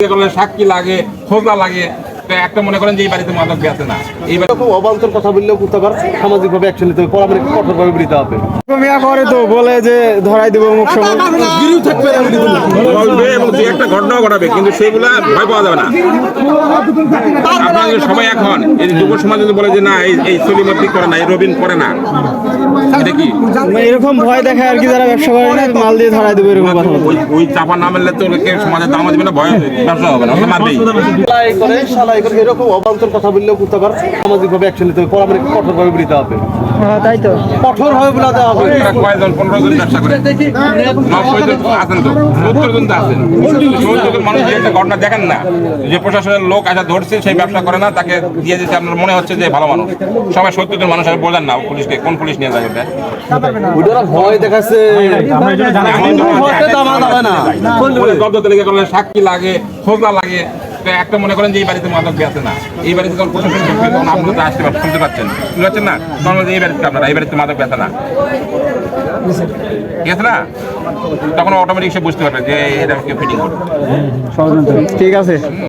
সাক্ষী লাগে, খোঁজা লাগে, একটা মনে করেন যে এই বাড়িতে মাদক বেচে না, এই অবান্তর কথা বললেও কুত্তাকার সামাজিকভাবে অ্যাকশন নিতে হবে, পরামর্শ কঠোরভাবে নিতে হবে। করে তো বলে যে ধরাই দেবো মুখ বলবে এবং দু একটা ঘটনাও ঘটাবে, কিন্তু সেগুলা ভয় পাওয়া যাবে না। আপনারা সবাই এখন এই যুব সমাজ যদি বলে যে না এই সলিমতি করে না, এই রবিন করে না, এটা কি এরকম ভয় দেখায় আর কি, যারা ব্যবসা করে না মাল দিয়ে ধরাই দেবো এরকম কথা বলতো। ওই চাপা না মারলে তো সমাজে দাম দিবে না, ভয় ব্যবসা হবে না, মারবেই। শালাই করে এরকম অবান্তর কথা বললেও কুত্তাকার সামাজিকভাবে অ্যাকশন নিতে হবে, পরামর্শ কঠোরভাবে নিতে হবে। তাই তো কঠোরভাবে বলাতে হবে। কয়েকজন 15 জন ব্যবসা করে 90 জন আছেন, তো 70 জন তো আছেন। 70 জন মানুষ যে একটা ঘটনা দেখেন না, যে প্রশাসনের লোক আসা ধরছে, সেই ব্যবসা করে না, তাকে দিয়ে দিতে আপনার মনে হচ্ছে যে ভালো মানুষ। সবাই 70 জন মানুষ আর বলেন না পুলিশকে, কোন পুলিশ নিয়ে যায় ওটা? ওটা ভয় দেখাচ্ছে, সাক্ষী লাগে, খোঁজা লাগে, একটা মনে করেন যে এই বাড়িতে মাদক বেচে না, এই বাড়িতে যখন প্রশাসন ঢুকবে তখন আপনারা তো আসতে পারছেন, শুনতে পাচ্ছেন না, তখন এই বাড়িতে আপনারা এই বাড়িতে মাদক বেচে না, ঠিক আছে না? তখন অটোমেটিক সে বুঝতে পারবে যে এটা ফিটিং করবে। ঠিক আছে।